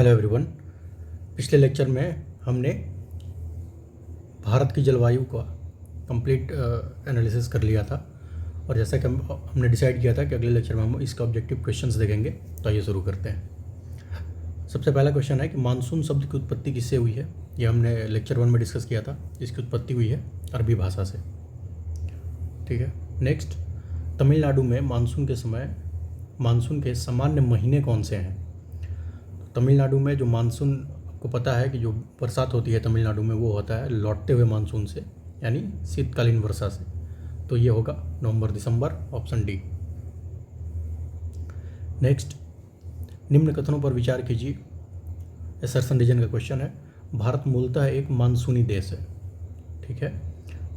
Hello everyone. पिछले lecture में हमने भारत की जलवायु का कंप्लीट एनालिसिस कर लिया था और जैसा कि हमने डिसाइड किया था कि अगले लेक्चर में हम इसका ऑब्जेक्टिव क्वेश्चंस देखेंगे। तो आइए शुरू करते हैं। सबसे पहला क्वेश्चन है कि मानसून शब्द की उत्पत्ति किससे हुई है। ये हमने लेक्चर 1 में डिस्कस किया था। इसकी उत्पत्ति हुई है अरबी भाषा से। ठीक है। नेक्स्ट, तमिलनाडु में मानसून के समय मानसून के सामान्य महीने कौन से हैं। तमिलनाडु में जो मानसून, आपको पता है कि जो बरसात होती है तमिलनाडु में वो होता है लौटते हुए मानसून से, यानी शीतकालीन वर्षा से। तो ये होगा नवंबर दिसंबर, ऑप्शन डी। नेक्स्ट, निम्न कथनों पर विचार कीजिए। असर्शन रीजन का क्वेश्चन है। भारत मूलतः एक मानसूनी देश है। ठीक है।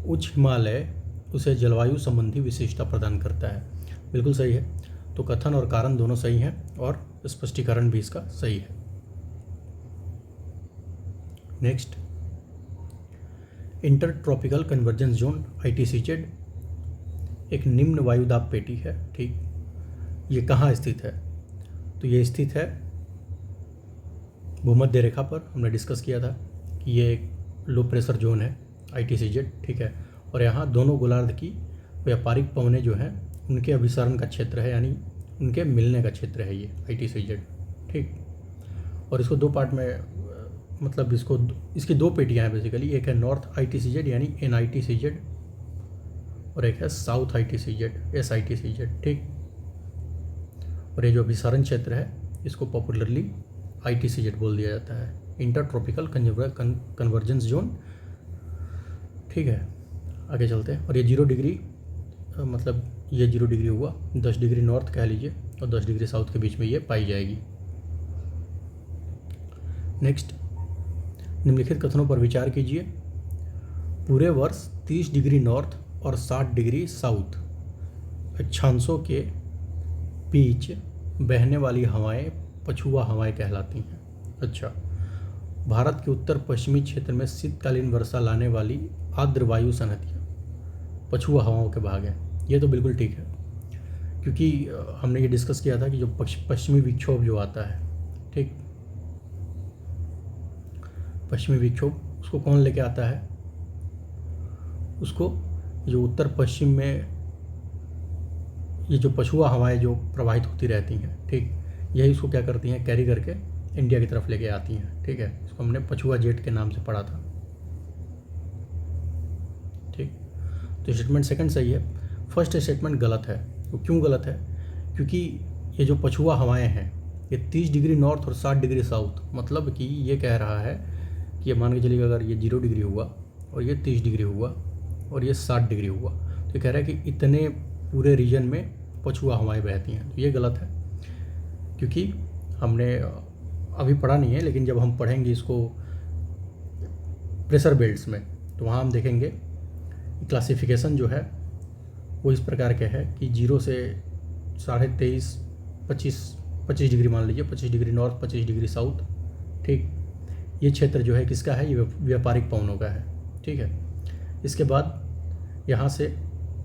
उच्च हिमालय उसे जलवायु संबंधी विशेषता प्रदान करता है। बिल्कुल सही है। तो कथन और कारण दोनों सही हैं और स्पष्टीकरण भी इसका सही है। Next, inter tropical convergence zone ITCZ एक निम्न वायुदाब पेटी है। ठीक, ये कहाँ स्थित है। तो ये स्थित है भूमध्य रेखा पर। हमने डिस्कस किया था कि ये एक लो प्रेशर जोन है ITCZ। ठीक है। और यहाँ दोनों गोलार्ध की व्यापारिक पवनें जो हैं उनके अभिसरण का क्षेत्र है, यानी उनके मिलने का क्षेत्र है ये ITCZ। ठीक। और इसको दो पार्ट में, मतलब इसकी दो पेटियाँ हैं बेसिकली। एक है नॉर्थ ITCZ यानी NITCZ और एक है साउथ ITCZ SITCZ। ठीक। और ये जो अभिसरण क्षेत्र है इसको पॉपुलरली ITCZ बोल दिया जाता है, इंटर ट्रॉपिकल कन्वर्जेंस जोन। ठीक है। आगे चलते हैं। और ये 0 डिग्री, मतलब ये 0 डिग्री हुआ, 10 डिग्री नॉर्थ कह लीजिए और 10 डिग्री साउथ के बीच में ये पाई जाएगी। नेक्स्ट, निम्नलिखित कथनों पर विचार कीजिए। पूरे वर्ष 30 डिग्री नॉर्थ और 60 डिग्री साउथ अक्षांशों के बीच बहने वाली हवाएं पछुआ हवाएं कहलाती हैं। अच्छा, भारत के उत्तर पश्चिमी क्षेत्र में शीतकालीन वर्षा लाने वाली आर्द्र वायु संहतियाँ पछुआ हवाओं के भाग हैं। ये तो बिल्कुल ठीक है, क्योंकि हमने ये डिस्कस किया था कि जो पश्चिमी विक्षोभ जो आता है, ठीक, पश्चिमी विक्षोभ उसको कौन लेके आता है, उसको जो उत्तर पश्चिम में ये जो पछुआ हवाएं जो प्रवाहित होती रहती हैं, ठीक, यही उसको क्या करती हैं, कैरी करके इंडिया की तरफ लेके आती हैं। ठीक है। इसको हमने पछुआ जेट के नाम से पढ़ा था। ठीक। तो स्टेटमेंट सेकंड सही है। फर्स्ट स्टेटमेंट गलत है। वो क्यों गलत है, क्योंकि ये जो पछुआ हवाएं हैं ये 30 डिग्री नॉर्थ और 60 डिग्री साउथ, मतलब कि ये कह रहा है कि ये मान के चलिए अगर ये 0 डिग्री हुआ और ये 30 डिग्री हुआ और ये 60 डिग्री हुआ, तो ये कह रहा है कि इतने पूरे रीजन में पछुआ हवाएं बहती हैं। तो ये गलत है, क्योंकि हमने अभी पढ़ा नहीं है, लेकिन जब हम पढ़ेंगे इसको प्रेशर बेल्ट्स में तो वहाँ हम देखेंगे क्लासिफिकेशन जो है वो इस प्रकार के है कि 0 से 23.5 25 डिग्री मान लीजिए, 25 डिग्री नॉर्थ 25 डिग्री साउथ। ठीक। ये क्षेत्र जो है किसका है, ये व्यापारिक पवनों का है। ठीक है। इसके बाद यहाँ से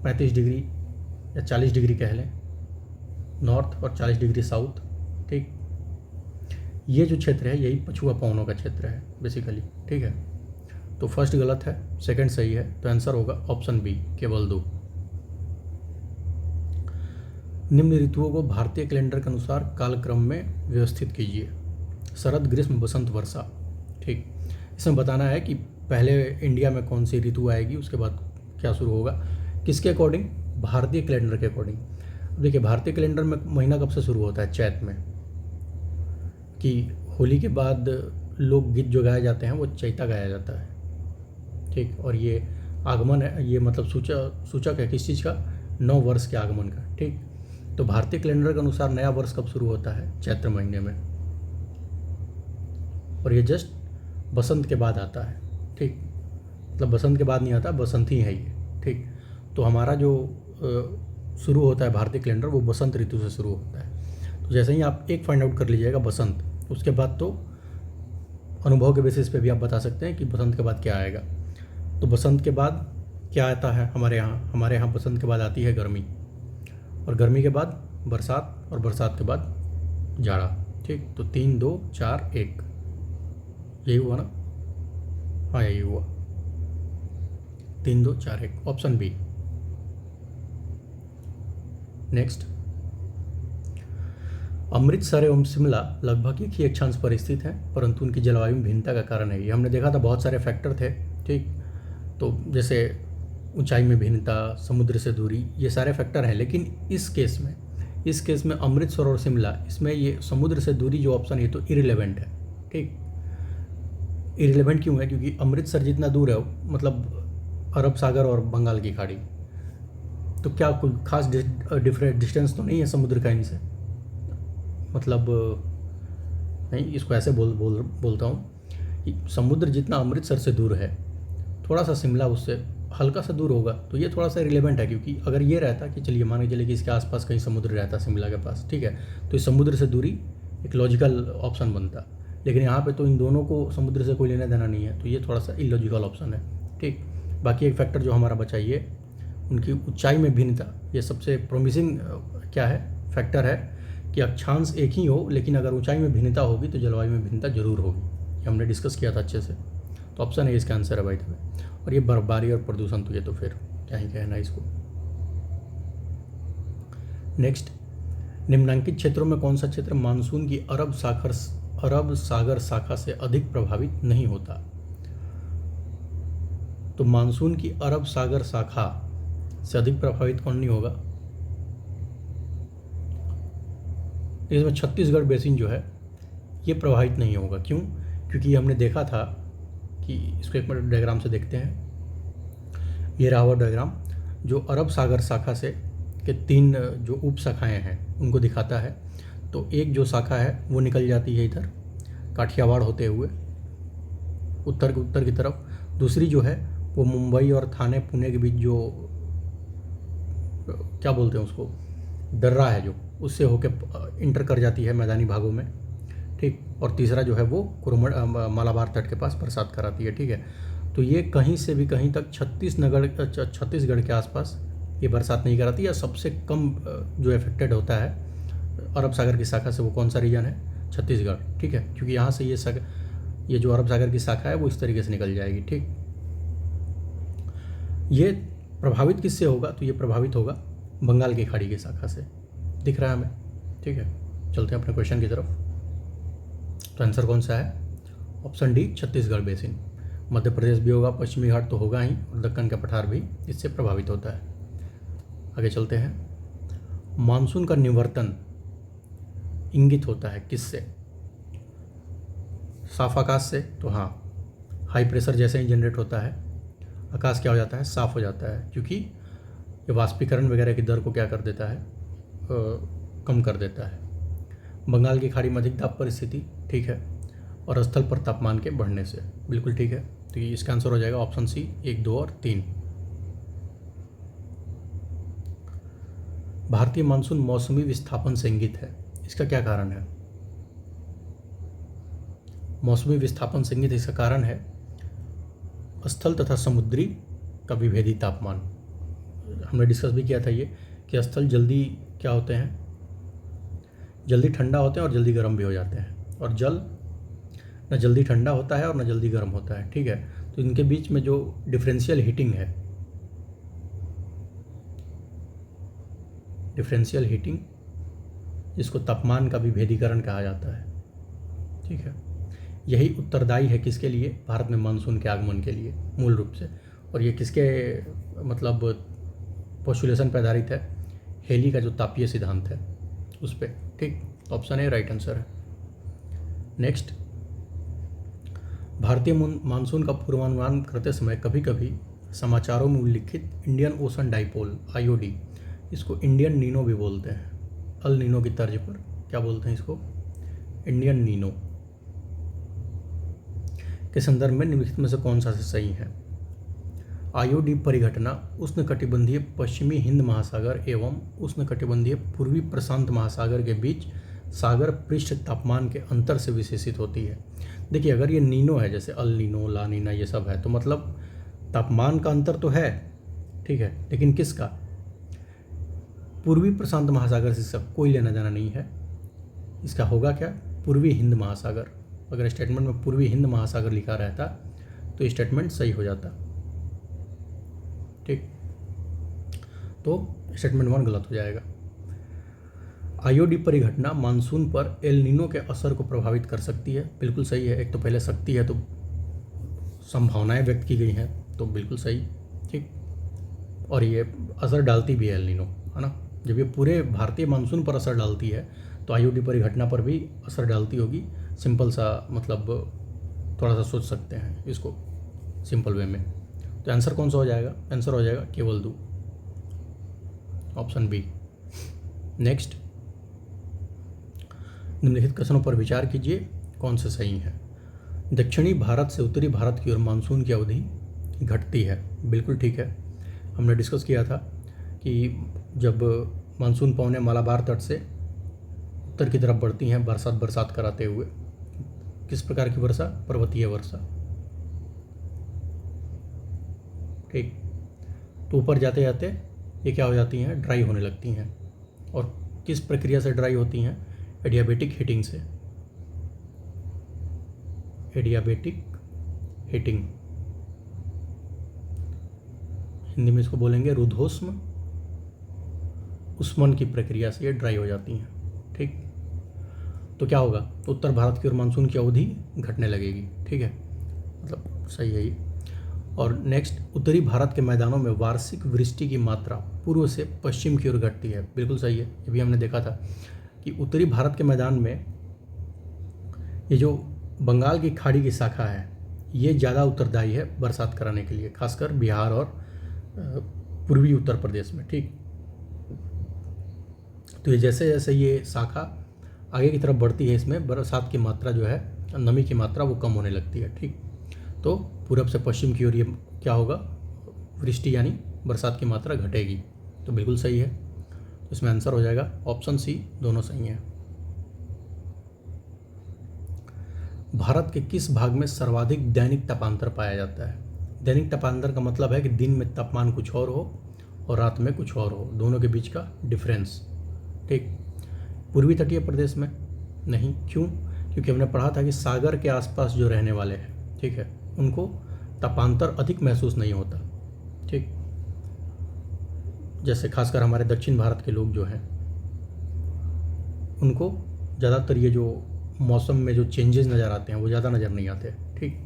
35 डिग्री या 40 डिग्री कह लें नॉर्थ और 40 डिग्री साउथ। ठीक। ये जो क्षेत्र है यही पछुआ पवनों का क्षेत्र है बेसिकली। ठीक है। तो फर्स्ट गलत है, सेकंड सही है। तो आंसर होगा ऑप्शन बी, केवल 2। निम्न ऋतुओं को भारतीय कैलेंडर के अनुसार कालक्रम में व्यवस्थित कीजिए। शरद, ग्रीष्म, बसंत, वर्षा। ठीक। इसमें बताना है कि पहले इंडिया में कौन सी ऋतु आएगी, उसके बाद क्या शुरू होगा, किसके अकॉर्डिंग, भारतीय कैलेंडर के अकॉर्डिंग। देखिए, भारतीय कैलेंडर में महीना कब से शुरू होता है, चैत में, कि होली के बाद लोकगीत जो गाए जाते हैं वो चैता गाया जाता है। ठीक। और ये आगमन है, ये मतलब सूचक है किस चीज़ का, नव वर्ष के आगमन का। ठीक। तो भारतीय कैलेंडर के अनुसार नया वर्ष कब शुरू होता है, चैत्र महीने में, और ये जस्ट बसंत के बाद आता है। ठीक। मतलब बसंत के बाद नहीं आता, बसंत ही है ये। ठीक। तो हमारा जो शुरू होता है भारतीय कैलेंडर वो बसंत ऋतु से शुरू होता है। तो जैसे ही आप एक फाइंड आउट कर लीजिएगा बसंत, उसके बाद तो अनुभव के बेसिस पे भी आप बता सकते हैं कि बसंत के बाद क्या आएगा। तो बसंत के बाद क्या आता है हमारे यहाँ बसंत के बाद आती है गर्मी, और गर्मी के बाद बरसात, और बरसात के बाद जाड़ा। ठीक, तो 3 2 4 1 यही हुआ ना? हाँ यही हुआ, 3 2 4 1, ऑप्शन बी। नेक्स्ट, अमृतसर एवं शिमला लगभग एक ही अक्षांश पर स्थित हैं, परंतु उनकी जलवायु में भिन्नता का कारण है। ये हमने देखा था, बहुत सारे फैक्टर थे, ठीक। तो जैसे ऊंचाई में भिन्नता, समुद्र से दूरी, ये सारे फैक्टर हैं। लेकिन इस केस में अमृतसर और शिमला, इसमें ये समुद्र से दूरी जो ऑप्शन है तो इरिलेवेंट है, ठीक। इरिलेवेंट क्यों है? क्योंकि अमृतसर जितना दूर है, मतलब अरब सागर और बंगाल की खाड़ी, तो क्या कोई खास डिफरेंट डिस्टेंस तो नहीं है समुद्र का इनसे, मतलब नहीं, इसको ऐसे बोलता हूँ कि समुद्र जितना अमृतसर से दूर है, थोड़ा सा शिमला उससे हल्का सा दूर होगा, तो ये थोड़ा सा रिलेवेंट है। क्योंकि अगर ये रहता कि चलिए मान के चलिए कि इसके आसपास कहीं समुद्र रहता शिमला के पास, ठीक है, तो इस समुद्र से दूरी एक लॉजिकल ऑप्शन बनता। लेकिन यहाँ पे तो इन दोनों को समुद्र से कोई लेना देना नहीं है, तो ये थोड़ा सा इलॉजिकल ऑप्शन है, ठीक। बाकी एक फैक्टर जो हमारा बचा, ये उनकी ऊंचाई में भिन्नता, ये सबसे प्रोमिसिंग क्या है, फैक्टर है कि अक्षांश एक ही हो, लेकिन अगर ऊंचाई में भिन्नता होगी तो जलवायु में भिन्नता जरूर होगी। ये हमने डिस्कस किया था अच्छे से। तो ऑप्शन ए इसका आंसर है भाई तुम्हें। और ये बर्फबारी और प्रदूषण, तो ये तो फिर क्या ही कहना इसको। नेक्स्ट, निम्नांकित क्षेत्रों में कौन सा क्षेत्र मानसून की अरब सागर शाखा से अधिक प्रभावित नहीं होता? तो मानसून की अरब सागर शाखा से अधिक प्रभावित कौन नहीं होगा? इसमें छत्तीसगढ़ बेसिन जो है ये प्रभावित नहीं होगा। क्यों? क्योंकि हमने देखा था कि इसको एक मिनट डायग्राम से देखते हैं। ये रहा हुआ डायग्राम जो अरब सागर शाखा से के 3 जो उप शाखाएँ हैं उनको दिखाता है। तो एक जो शाखा है वो निकल जाती है इधर काठियावाड़ होते हुए उत्तर की तरफ। दूसरी जो है वो मुंबई और थाने पुणे के बीच जो क्या बोलते हैं उसको, दर्रा है जो, उससे होके इंटर कर जाती है मैदानी भागों में, ठीक। और तीसरा जो है वो मालाबार तट के पास बरसात कराती है, ठीक है। तो ये कहीं से भी कहीं तक छत्तीसगढ़ के आसपास ये बरसात नहीं कराती। या सबसे कम जो इफेक्टेड होता है अरब सागर की शाखा से, वो कौन सा रीजन है? छत्तीसगढ़, ठीक है। क्योंकि यहाँ से ये जो अरब सागर की शाखा है वो इस तरीके से निकल जाएगी, ठीक। ये प्रभावित किससे होगा? तो ये प्रभावित होगा बंगाल की खाड़ी की शाखा से, दिख रहा है हमें, ठीक है। चलते हैं अपने क्वेश्चन की तरफ। तो आंसर कौन सा है? Option D, Chhattisgarh basin. Madhya Pradesh भी होगा, पश्चिमी घाट तो होगा ही, और दक्कन का पठार भी इससे प्रभावित होता है। आगे चलते हैं। मानसून का निवर्तन इंगित होता है किससे? साफ आकाश से। तो हाँ, हाई प्रेशर जैसे ही जनरेट होता है आकाश क्या हो जाता है? साफ हो जाता है, क्योंकि ये वाष्पीकरण वगैरह की दर को क्या कर देता है? कम कर देता है। बंगाल की खाड़ी में अधिक दाब परिस्थिति, ठीक है, और स्थल पर तापमान के बढ़ने से, बिल्कुल ठीक है। तो ये इसका आंसर हो जाएगा ऑप्शन सी, 1 2 और 3। भारतीय मानसून मौसमी विस्थापन से इंगित है, इसका क्या कारण है? मौसमी विस्थापन से इंगित इसका कारण है स्थल तथा समुद्री का विभेदी तापमान। हमने डिस्कस भी किया था ये कि स्थल जल्दी क्या होते हैं? जल्दी ठंडा होते हैं और जल्दी गर्म भी हो जाते हैं, और जल न जल्दी ठंडा होता है और न जल्दी गर्म होता है, ठीक है। तो इनके बीच में जो डिफरेंशियल हीटिंग इसको तापमान का विभेदीकरण कहा जाता है, ठीक है। यही उत्तरदायी है किसके लिए? भारत में मानसून के आगमन के लिए मूल रूप से। और ये किसके मतलब पोस्टुलेशन पर आधारित है? हेली का जो तापीय सिद्धांत है उस पर, ठीक। ऑप्शन ए राइट आंसर है। नेक्स्ट, भारतीय मानसून का पूर्वानुमान करते समय कभी कभी समाचारों में उल्लिखित इंडियन ओशन डाइपोल IOD, इसको इंडियन नीनो भी बोलते हैं, अल नीनो की तर्ज पर क्या बोलते हैं इसको? इंडियन नीनो के संदर्भ में निम्नलिखित में से कौन सा सही है? IOD परिघटना उष्णकटिबंधीय पश्चिमी हिंद महासागर एवं उष्णकटिबंधीय पूर्वी प्रशांत महासागर के बीच सागर पृष्ठ तापमान के अंतर से विशेषित होती है। देखिए, अगर ये नीनो है, जैसे अल नीनो, ला नीना, ये सब है, तो मतलब तापमान का अंतर तो है, ठीक है, लेकिन किसका? पूर्वी प्रशांत महासागर से सब कोई लेना देना नहीं है। इसका होगा क्या? पूर्वी हिंद महासागर। अगर स्टेटमेंट में पूर्वी हिंद महासागर लिखा रहता तो ये स्टेटमेंट सही हो जाता। ठीक, तो स्टेटमेंट 1 गलत हो जाएगा। आईओडी परिघटना मानसून पर एल नीनो के असर को प्रभावित कर सकती है, बिल्कुल सही है। एक तो पहले सकती है तो संभावनाएं व्यक्त की गई हैं, तो बिल्कुल सही। ठीक, और ये असर डालती भी है एल नीनो, है ना। जब ये पूरे भारतीय मानसून पर असर डालती है तो आईओडी परिघटना पर भी असर डालती होगी। सिंपल सा, मतलब थोड़ा सा सोच सकते हैं इसको सिंपल वे में। तो आंसर कौन सा हो जाएगा? आंसर हो जाएगा केवल 2, ऑप्शन बी। नेक्स्ट, निम्नलिखित कथनों पर विचार कीजिए, कौन से सही हैं। दक्षिणी भारत से उत्तरी भारत की ओर मानसून की अवधि घटती है, बिल्कुल ठीक है। हमने डिस्कस किया था कि जब मानसून पवनें मालाबार तट से उत्तर की तरफ बढ़ती हैं बरसात कराते हुए, किस प्रकार की वर्षा? पर्वतीय वर्षा। ठीक, तो ऊपर जाते जाते ये क्या हो जाती हैं? ड्राई होने लगती हैं। और किस प्रक्रिया से ड्राई होती हैं? एडियाबेटिक हीटिंग से। एडियाबेटिक हीटिंग, हिंदी में इसको बोलेंगे रुद्धोष्म उष्मन की प्रक्रिया से ये ड्राई हो जाती हैं। ठीक, तो क्या होगा? उत्तर भारत की ओर मानसून की अवधि घटने लगेगी। ठीक है, मतलब सही है ये। और नेक्स्ट, उत्तरी भारत के मैदानों में वार्षिक वृष्टि की मात्रा पूर्व से पश्चिम की ओर घटती है, बिल्कुल सही है। ये भी हमने देखा था कि उत्तरी भारत के मैदान में ये जो बंगाल की खाड़ी की शाखा है ये ज़्यादा उत्तरदायी है बरसात कराने के लिए, खासकर बिहार और पूर्वी उत्तर प्रदेश में। ठीक, तो ये जैसे जैसे ये शाखा आगे की तरफ बढ़ती है, इसमें बरसात की मात्रा जो है, नमी की मात्रा वो कम होने लगती है। ठीक, तो पूरब से पश्चिम की ओर ये क्या होगा? वृष्टि यानी बरसात की मात्रा घटेगी, तो बिल्कुल सही है। इसमें आंसर हो जाएगा ऑप्शन सी, दोनों सही हैं। भारत के किस भाग में सर्वाधिक दैनिक तापांतर पाया जाता है? दैनिक तापांतर का मतलब है कि दिन में तापमान कुछ और हो और रात में कुछ और हो, दोनों के बीच का डिफरेंस। ठीक, पूर्वी तटीय प्रदेश में नहीं। क्यों? क्योंकि हमने पढ़ा था कि सागर के आसपास जो रहने वाले हैं, ठीक है, उनको तापांतर अधिक महसूस नहीं होता। ठीक, जैसे खासकर हमारे दक्षिण भारत के लोग जो हैं उनको ज़्यादातर ये जो मौसम में जो चेंजेस नज़र आते हैं वो ज़्यादा नज़र नहीं आते। ठीक,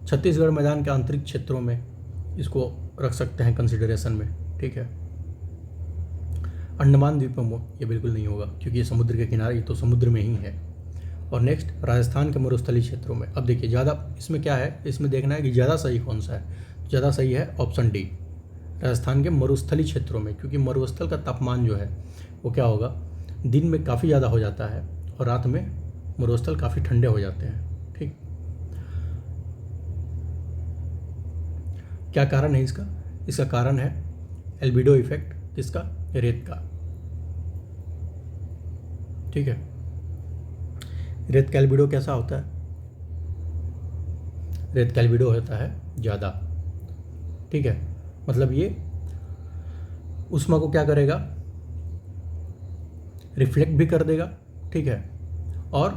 छत्तीसगढ़ मैदान के आंतरिक क्षेत्रों में इसको रख सकते हैं कंसिडरेशन में। ठीक है, अंडमान द्वीप समूह ये बिल्कुल नहीं होगा क्योंकि ये समुद्र के किनारे, ये तो समुद्र में ही है। और नेक्स्ट, राजस्थान के मरुस्थलीय क्षेत्रों में। अब देखिए ज़्यादा इसमें क्या है, इसमें देखना है कि ज़्यादा सही कौन सा है। ज़्यादा सही है ऑप्शन डी, राजस्थान के मरुस्थलीय क्षेत्रों में, क्योंकि मरुस्थल का तापमान जो है वो क्या होगा? दिन में काफ़ी ज़्यादा हो जाता है और रात में मरुस्थल काफ़ी ठंडे हो जाते हैं। ठीक, क्या कारण है इसका? इसका कारण है एल्बिडो इफेक्ट। किसका? रेत का। ठीक है, रेत का एल्बिडो कैसा होता है? रेत का एल्बिडो होता है ज़्यादा। ठीक है, मतलब ये ऊष्मा को क्या करेगा? रिफ्लेक्ट भी कर देगा। ठीक है, और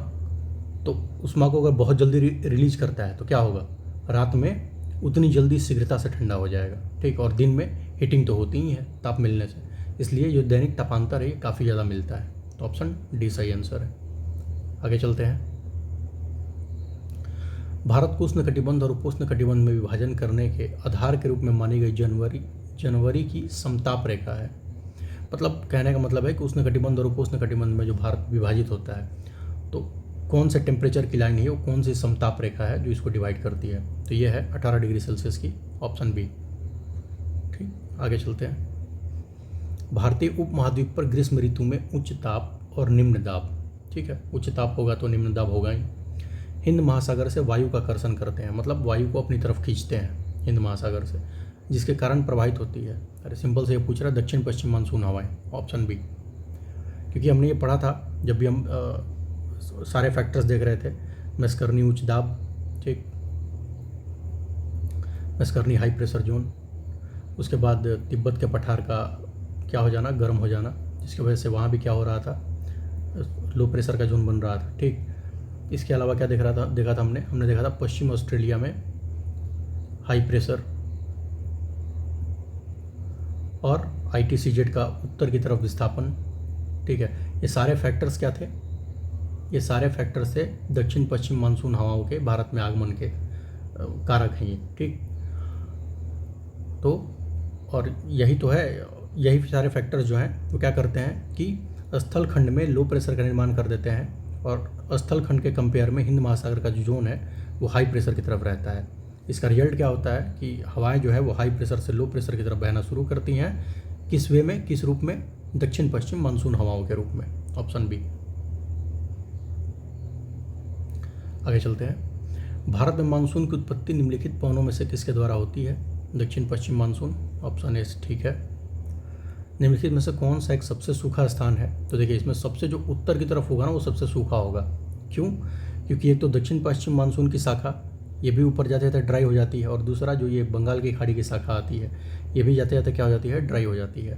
तो ऊष्मा को अगर बहुत जल्दी रिलीज करता है तो क्या होगा? रात में उतनी जल्दी शीघ्रता से ठंडा हो जाएगा। ठीक, और दिन में हीटिंग तो होती ही है ताप मिलने से, इसलिए जो दैनिक तापांतर है ये काफ़ी ज़्यादा मिलता है। तो ऑप्शन डी सही आंसर है। आगे चलते हैं। भारत को उष्ण कटिबंध और उपोष्ण कटिबंध में विभाजन करने के आधार के रूप में मानी गई जनवरी की समताप रेखा है। मतलब कहने का मतलब है कि उष्ण कटिबंध और उपोष्ण कटिबंध में जो भारत विभाजित होता है तो कौन से टेम्परेचर की लाइन है वो, कौन सी समताप रेखा है जो इसको डिवाइड करती है? तो ये है 18 डिग्री सेल्सियस की, ऑप्शन बी। ठीक, आगे चलते हैं। भारतीय उपमहाद्वीप पर ग्रीष्म ऋतु में उच्च ताप और निम्न दाब। ठीक है, उच्च ताप होगा तो निम्न दाब होगा ही। हिंद महासागर से वायु का आकर्षण करते हैं, मतलब वायु को अपनी तरफ खींचते हैं हिंद महासागर से, जिसके कारण प्रभावित होती है। अरे सिंपल से ये पूछ रहा है दक्षिण पश्चिम मानसून हवाएं, ऑप्शन बी। क्योंकि हमने ये पढ़ा था जब भी हम सारे फैक्टर्स देख रहे थे, मस्करनी उच्च दाब, ठीक, मस्करनी हाई प्रेशर जोन, उसके बाद तिब्बत के पठार का क्या हो जाना? गर्म हो जाना, जिसकी वजह से वहाँ भी क्या हो रहा था? लो प्रेशर का जोन बन रहा था। ठीक, इसके अलावा क्या देखा था हमने देखा था पश्चिम ऑस्ट्रेलिया में हाई प्रेशर और ITCZ का उत्तर की तरफ विस्थापन। ठीक है, ये सारे फैक्टर्स क्या थे? ये सारे फैक्टर्स थे दक्षिण पश्चिम मानसून हवाओं के भारत में आगमन के कारक हैं ये। ठीक, तो और यही तो है, यही सारे फैक्टर्स जो हैं वो क्या करते हैं कि स्थल खंड में लो प्रेशर का निर्माण कर देते हैं, और स्थल खंड के कंपेयर में हिंद महासागर का जो जोन है वो हाई प्रेशर की तरफ रहता है। इसका रिजल्ट क्या होता है कि हवाएं जो है वो हाई प्रेशर से लो प्रेशर की तरफ बहना शुरू करती हैं। किस वे में, किस रूप में? दक्षिण पश्चिम मानसून हवाओं के रूप में। Option B. आगे चलते हैं। भारत में मानसून की उत्पत्ति निम्नलिखित पवनों में से किसके द्वारा होती है? दक्षिण पश्चिम मानसून। ऑप्शन ए ठीक है। निम्नलिखित में से कौन सा एक सबसे सूखा स्थान है? तो देखिए, इसमें सबसे जो उत्तर की तरफ होगा ना वो सबसे सूखा होगा। क्यों? क्योंकि एक तो दक्षिण पश्चिम मानसून की शाखा ये भी ऊपर जाते जाते ड्राई हो जाती है, और दूसरा जो ये बंगाल की खाड़ी की शाखा आती है ये भी जाते जाते क्या हो जाती है? ड्राई हो जाती है।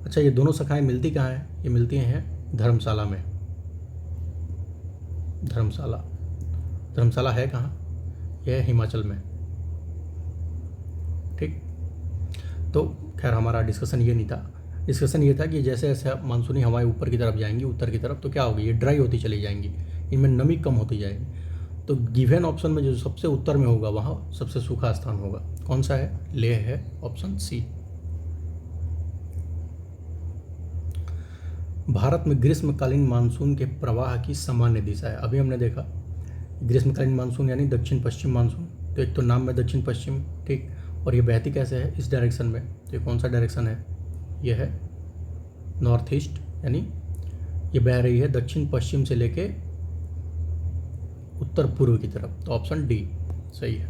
अच्छा, ये दोनों शाखाएं मिलती कहाँ हैं? ये मिलती हैं धर्मशाला में। धर्मशाला है कहाँ? यह है हिमाचल में। ठीक, तो खैर हमारा डिस्कशन ये नहीं था। डिस्कशन ये था कि जैसे जैसे मानसूनी हवाएं ऊपर की तरफ जाएंगी, उत्तर की तरफ, तो क्या होगी? ये ड्राई होती चली जाएंगी, इनमें नमी कम होती जाएगी। तो गिवन ऑप्शन में जो सबसे उत्तर में होगा वहाँ सबसे सूखा स्थान होगा। कौन सा है? लेह है। Option C. भारत में ग्रीष्मकालीन मानसून के प्रवाह की सामान्य दिशा है। अभी हमने देखा ग्रीष्मकालीन मानसून यानी दक्षिण पश्चिम मानसून, तो एक तो नाम में दक्षिण पश्चिम। ठीक, और ये बहती कैसे है? इस डायरेक्शन में। तो ये कौन सा डायरेक्शन है? ये है नॉर्थ ईस्ट, यानी ये बह रही है दक्षिण पश्चिम से लेके उत्तर पूर्व की तरफ। तो ऑप्शन डी सही है।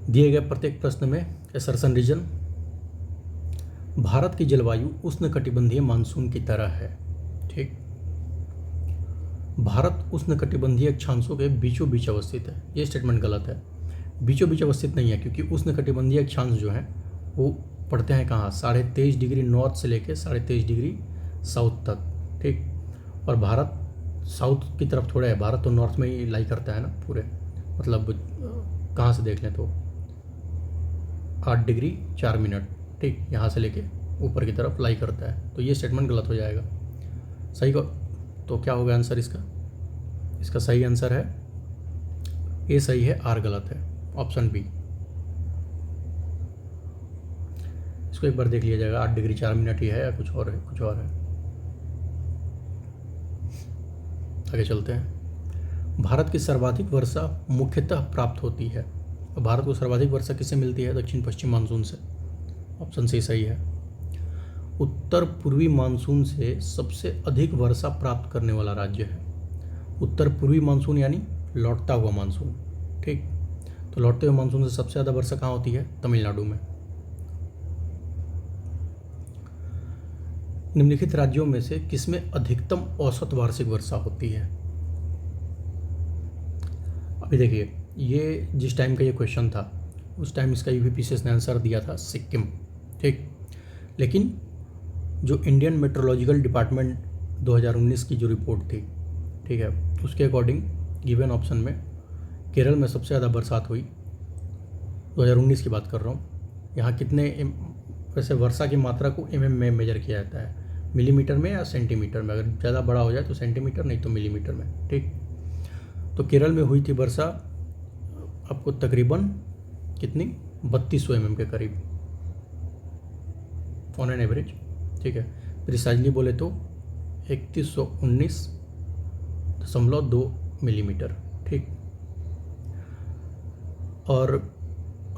दिए गए प्रत्येक प्रश्न में असर्शन रीजन। भारत की जलवायु उष्णकटिबंधीय मानसून की तरह है। ठीक, भारत उष्णकटिबंधीय अक्षांशों के बीचों बीच अवस्थित है। ये स्टेटमेंट गलत है। बीचों बीच अवस्थित नहीं है, क्योंकि उष्णकटिबंधीय अक्षांश जो हैं वो पड़ते हैं कहाँ? 23.5 डिग्री नॉर्थ से लेके 23.5 डिग्री साउथ तक। ठीक, और भारत साउथ की तरफ थोड़ा है, भारत तो नॉर्थ में ही लाई करता है ना पूरे, मतलब कहाँ से देख लें तो 8 डिग्री 4 मिनट। ठीक, यहाँ से लेके ऊपर की तरफ लाई करता है। तो ये स्टेटमेंट गलत हो जाएगा। सही को तो क्या होगा आंसर इसका? इसका सही आंसर है ए सही है, आर गलत है। Option B. इसको एक बार देख लिया जाएगा, 8 डिग्री 4 मिनट ही है या कुछ और है? कुछ और है। आगे चलते हैं। भारत की सर्वाधिक वर्षा मुख्यतः प्राप्त होती है। भारत को सर्वाधिक वर्षा किससे मिलती है? दक्षिण पश्चिम मानसून से। ऑप्शन सी सही है। उत्तर पूर्वी मानसून से सबसे अधिक वर्षा प्राप्त करने वाला राज्य है। उत्तर पूर्वी मानसून यानी लौटता हुआ मानसून। ठीक, तो लौटते हुए मानसून से सबसे ज़्यादा वर्षा कहाँ होती है? तमिलनाडु में। निम्नलिखित राज्यों में से किसमें अधिकतम औसत वार्षिक वर्षा होती है? अभी देखिए, ये जिस टाइम का ये क्वेश्चन था उस टाइम इसका यूपीपीसीएस ने आंसर दिया था सिक्किम। ठीक, लेकिन जो इंडियन मेट्रोलॉजिकल डिपार्टमेंट 2019 की जो रिपोर्ट थी, ठीक है, उसके अकॉर्डिंग गिवन ऑप्शन में केरल में सबसे ज़्यादा बरसात हुई। 2019 की बात कर रहा हूँ। यहाँ कितने वैसे वर्षा की मात्रा को mm में मेजर किया जाता है, मिलीमीटर में या सेंटीमीटर में? अगर ज़्यादा बड़ा हो जाए तो सेंटीमीटर, नहीं तो मिलीमीटर में। ठीक, तो केरल में हुई थी वर्षा आपको तकरीबन कितनी? 3200 mm के करीब ऑन एन एवरेज। ठीक है, प्रिसाइजली बोले तो 3119.2 मिलीमीटर। ठीक, और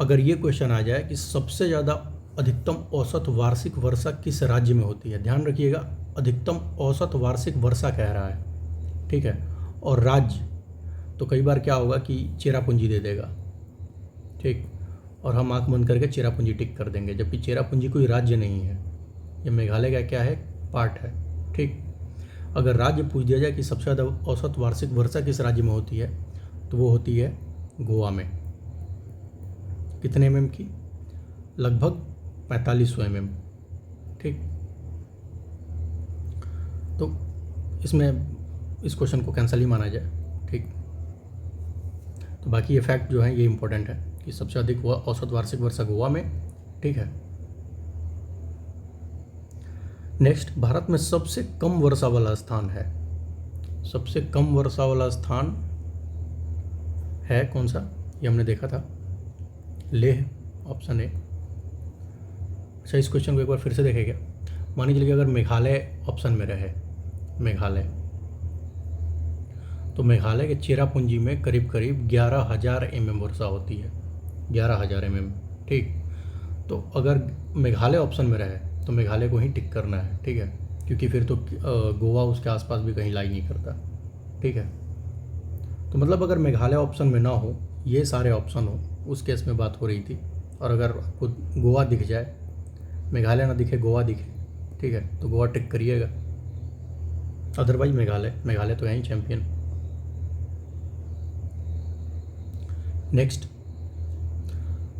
अगर ये क्वेश्चन आ जाए कि सबसे ज़्यादा अधिकतम औसत वार्षिक वर्षा किस राज्य में होती है, ध्यान रखिएगा, अधिकतम औसत वार्षिक वर्षा कह रहा है। ठीक है, और राज्य तो कई बार क्या होगा कि चेरापूंजी दे देगा। ठीक, और हम आंख बंद करके चेरापूंजी टिक कर देंगे, जबकि चेरापूंजी कोई राज्य नहीं है, ये मेघालय का क्या है? पार्ट है। ठीक, अगर राज्य पूछ दिया जाए कि सबसे ज़्यादा औसत वार्षिक वर्षा किस राज्य में होती है, तो वो होती है गोवा में। कितने mm की? लगभग 4500 mm। ठीक, तो इसमें इस क्वेश्चन को कैंसिल ही माना जाए, ठीक। तो बाकी ये फैक्ट जो है ये इंपॉर्टेंट है कि सबसे अधिक औसत वार्षिक वर्षा गोवा में, ठीक है। नेक्स्ट, भारत में सबसे कम वर्षा वाला स्थान है, सबसे कम वर्षा वाला स्थान है कौन सा, ये हमने देखा था, लेह, ऑप्शन ए। अच्छा, इस क्वेश्चन को एक बार फिर से देखेगा। मान लीजिए अगर मेघालय ऑप्शन में रहे, मेघालय, तो मेघालय के चेरापूंजी में करीब करीब 11,000 mm वर्षा होती है, 11,000 mm, ठीक। तो अगर मेघालय ऑप्शन में रहे तो मेघालय को ही टिक करना है, ठीक है, क्योंकि फिर तो गोवा उसके आसपास भी कहीं लाई नहीं करता, ठीक है। तो मतलब अगर मेघालय ऑप्शन में ना हो, ये सारे ऑप्शन हो, उस केस में बात हो रही थी। और अगर आपको गोवा दिख जाए, मेघालय ना दिखे, गोवा दिखे, ठीक है, तो गोवा टिक करिएगा, अदरवाइज मेघालय तो है ही चैंपियन। नेक्स्ट,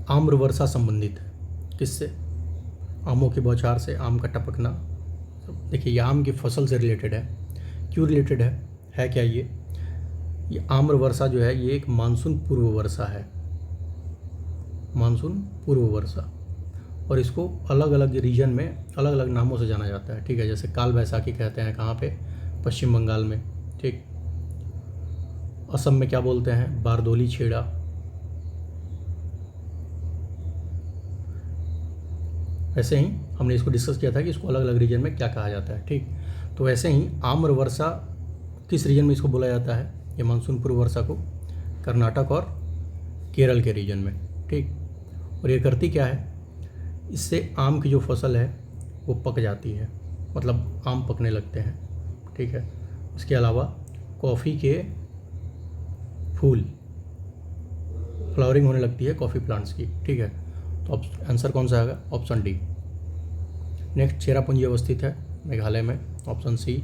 आम्र वर्षा संबंधित है किससे, आमों की बौछार से, आम का टपकना। देखिए, ये आम की फसल से रिलेटेड है। क्यों रिलेटेड है क्या ये आम्र वर्षा जो है ये एक मानसून पूर्व वर्षा है, मानसून पूर्व वर्षा, और इसको अलग अलग रीजन में अलग अलग नामों से जाना जाता है, ठीक है। जैसे काल बैसाखी कहते हैं कहाँ पे, पश्चिम बंगाल में, ठीक। असम में क्या बोलते हैं, बारदोली छेड़ा। ऐसे ही हमने इसको डिस्कस किया था कि इसको अलग अलग रीजन में क्या कहा जाता है, ठीक। तो ऐसे ही आम्र वर्षा किस रीजन में इसको बोला जाता है, ये मानसून पूर्व वर्षा को, कर्नाटक और केरल के रीजन में, ठीक। और ये करती क्या है, इससे आम की जो फसल है वो पक जाती है, मतलब आम पकने लगते हैं, ठीक है। इसके अलावा कॉफ़ी के फूल, फ्लावरिंग होने लगती है कॉफ़ी प्लांट्स की, ठीक है। तो आंसर कौन सा आएगा, ऑप्शन डी। नेक्स्ट, चेरापूंजी अवस्थित है मेघालय में, ऑप्शन सी।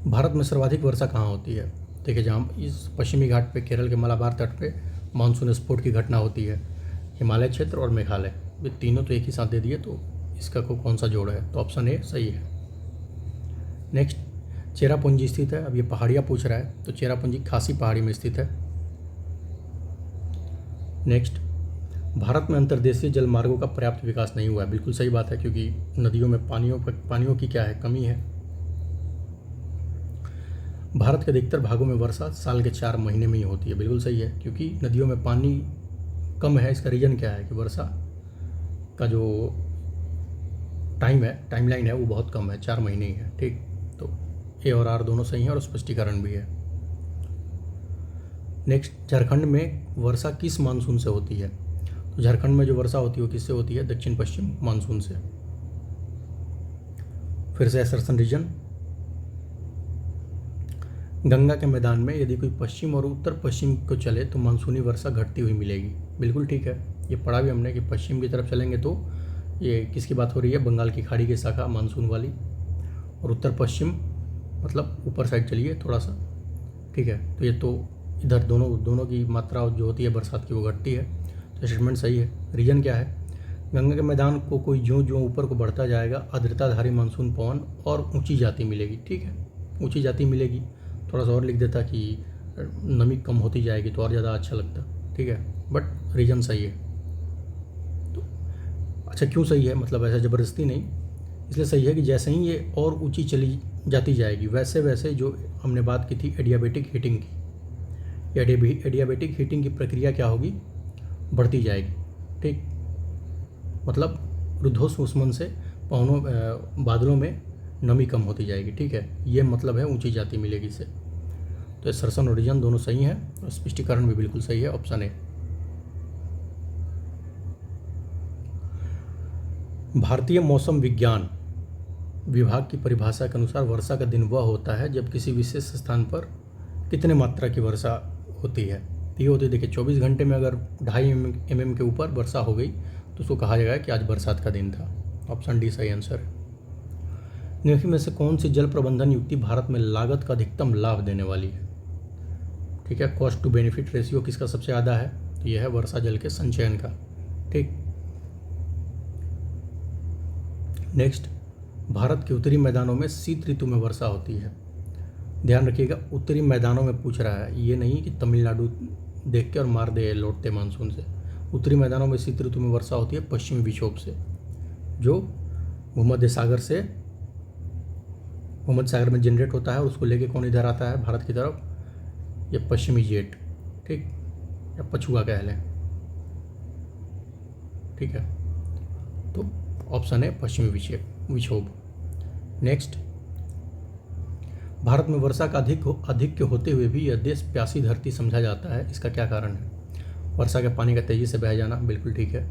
भारत में सर्वाधिक वर्षा कहाँ होती है, देखिए जहाँ इस पश्चिमी घाट पे, केरल के मलाबार तट पे मानसून स्फोट की घटना होती है, हिमालय क्षेत्र और मेघालय, ये तीनों तो एक ही साथ दे दिए, तो इसका कौन सा जोड़ है, तो ऑप्शन ए सही है। नेक्स्ट, चेरापूंजी स्थित है, अब ये पहाड़ियाँ पूछ रहा है, तो चेरापूंजी खासी पहाड़ी में स्थित है। नेक्स्ट, भारत में अंतर्देशीय जल मार्गों का पर्याप्त विकास नहीं हुआ है, बिल्कुल सही बात है, क्योंकि नदियों में पानियों की क्या है, कमी है। भारत के अधिकतर भागों में वर्षा साल के 4 महीने में ही होती है, बिल्कुल सही है, क्योंकि नदियों में पानी कम है। इसका रीज़न क्या है कि वर्षा का जो टाइमलाइन है वो बहुत कम है, 4 महीने ही है, ठीक। तो ए और आर दोनों सही हैं और स्पष्टीकरण भी है। नेक्स्ट, झारखंड में वर्षा किस मानसून से होती है, तो झारखंड में जो वर्षा होती है वो किससे होती है, दक्षिण पश्चिम मानसून से। फिर से असरसन रीजन, गंगा के मैदान में यदि कोई पश्चिम और उत्तर पश्चिम को चले तो मानसूनी वर्षा घटती हुई मिलेगी, बिल्कुल ठीक है। ये पढ़ा भी हमने कि पश्चिम की तरफ चलेंगे तो ये किसकी बात हो रही है, बंगाल की खाड़ी की शाखा मानसून वाली, और उत्तर पश्चिम मतलब ऊपर साइड चलिए थोड़ा सा, ठीक है। तो ये तो इधर दोनों की मात्रा जो होती है बरसात की वो घटती है, तो स्टेटमेंट सही है। रीजन क्या है, गंगा के मैदान को कोई जो ऊपर को बढ़ता जाएगा आर्द्रताधारी मानसून पवन और ऊंची जाति मिलेगी, ठीक है, ऊंची जाति मिलेगी। थोड़ा सा और लिख देता कि नमी कम होती जाएगी तो और ज़्यादा अच्छा लगता, ठीक है, बट रीजन सही है। तो अच्छा, क्यों सही है, मतलब ऐसा ज़बरदस्ती नहीं, इसलिए सही है कि जैसे ही ये और ऊंची चली जाती जाएगी वैसे वैसे जो हमने बात की थी एडियाबेटिक हीटिंग की, एडियाबेटिक हीटिंग की प्रक्रिया क्या होगी, बढ़ती जाएगी, ठीक। मतलब ऊर्ध्वोष्ण से बादलों में नमी कम होती जाएगी, ठीक है, ये मतलब है ऊंची जाति मिलेगी इससे। तो असरसन और रीजन दोनों सही हैं और स्पष्टीकरण भी बिल्कुल सही है, ऑप्शन ए। भारतीय मौसम विज्ञान विभाग की परिभाषा के अनुसार वर्षा का दिन वह होता है जब किसी विशेष स्थान पर कितने मात्रा की वर्षा होती है। ये होती है, देखिए 24 घंटे में अगर 2.5 mm के ऊपर वर्षा हो गई तो उसको कहा जाएगा कि आज बरसात का दिन था, ऑप्शन डी सही आंसर है। निम्न में से कौन सी जल प्रबंधन युक्ति भारत में लागत का अधिकतम लाभ देने वाली है, ठीक है। कॉस्ट टू बेनिफिट रेशियो किसका सबसे ज़्यादा है, तो यह है वर्षा जल के संचयन का, ठीक। नेक्स्ट, भारत के उत्तरी मैदानों में शीत ऋतु में वर्षा होती है। ध्यान रखिएगा, उत्तरी मैदानों में पूछ रहा है, ये नहीं कि तमिलनाडु देख के और मार दे लौटते मानसून से। उत्तरी मैदानों में शीत ऋतु में वर्षा होती है पश्चिमी विक्षोभ से, जो भूमध्य सागर में जनरेट होता है और उसको लेके कौन इधर आता है भारत की तरफ, ये पश्चिमी जेट, ठीक, या पछुआ कह लें, ठीक है। तो ऑप्शन है पश्चिमी विक्षोभ। नेक्स्ट, भारत में वर्षा का अधिक होते हुए भी यह देश प्यासी धरती समझा जाता है, इसका क्या कारण है? वर्षा के पानी का तेज़ी से बह जाना, बिल्कुल ठीक है।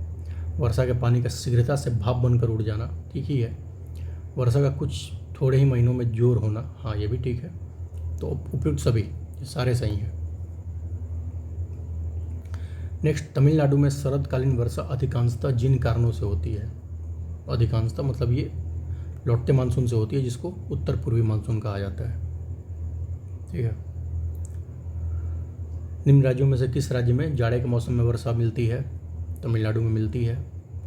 वर्षा के पानी का शीघ्रता से भाप बनकर उड़ जाना, ठीक ही है। वर्षा का कुछ थोड़े ही महीनों में जोर होना, हाँ ये भी ठीक है। तो उपयुक्त सभी, ये सारे सही हैं। नेक्स्ट, तमिलनाडु में शरदकालीन वर्षा अधिकांशतः जिन कारणों से होती है, अधिकांशतः मतलब ये लौटते मानसून से होती है, जिसको उत्तर पूर्वी मानसून कहा जाता है, ठीक है। निम्न राज्यों में से किस राज्य में जाड़े के मौसम में वर्षा मिलती है? तमिलनाडु में मिलती है,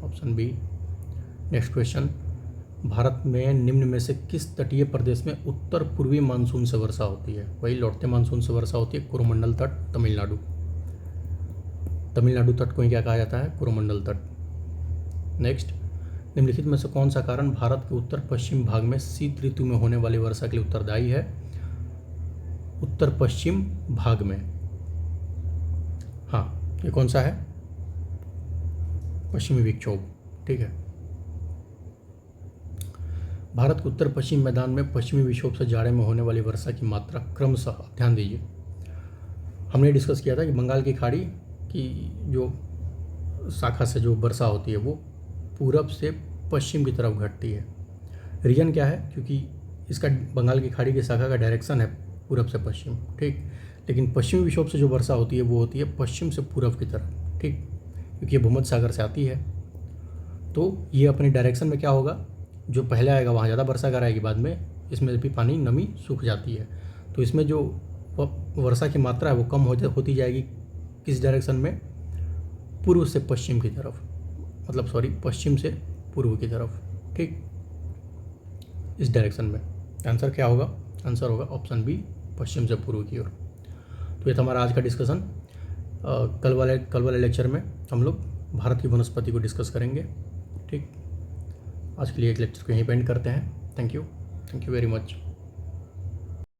option B. Next question, Bharat में निम्न में से किस तटीय प्रदेश में उत्तर पूर्वी मानसून से वर्षा होती है? वही लौटते मानसून से वर्षा होती है, कोरोमंडल तट, तमिलनाडु। तमिलनाडु तट को ही क्या कहा जाता है? कोरोमंडल तट। नेक्स्ट, निम्नलिखित में से कौन सा कारण भारत के उत्तर पश्चिम भाग में शीत ऋतु में होने वाली वर्षा के लिए उत्तरदायी है? उत्तर पश्चिम भाग में, हाँ, ये कौन सा है? पश्चिमी विक्षोभ, ठीक है। भारत के उत्तर पश्चिम मैदान में पश्चिमी विक्षोभ से जाड़े में होने वाली वर्षा की मात्रा क्रमशः, ध्यान दीजिए, हमने डिस्कस किया था कि बंगाल की खाड़ी की जो शाखा से जो वर्षा होती है वो पूरब से पश्चिम की तरफ घटती है। रीजन क्या है? क्योंकि इसका बंगाल की खाड़ी की शाखा का डायरेक्शन है पूरब से पश्चिम, ठीक। लेकिन पश्चिमी विक्षोभ से जो वर्षा होती है वो होती है पश्चिम से पूरब की तरफ, ठीक, क्योंकि ये भूमध्य सागर से आती है। तो ये अपने डायरेक्शन में क्या होगा, जो पहले आएगा वहाँ ज़्यादा वर्षा कर आएगी, बाद में इसमें भी पानी नमी सूख जाती है, तो इसमें जो वर्षा की मात्रा है वो कम होती जाएगी। किस डायरेक्शन में? पूर्व से पश्चिम की तरफ, मतलब सॉरी, पश्चिम से पूर्व की तरफ, ठीक, इस डायरेक्शन में। आंसर क्या होगा? आंसर होगा ऑप्शन बी, पश्चिम से पूर्व की ओर। तो ये था हमारा आज का डिस्कशन। कल वाले लेक्चर में हम लोग भारत की वनस्पति को डिस्कस करेंगे, ठीक। आज के लिए एक लेक्चर को यहीं पे एंड करते हैं। Thank you very much.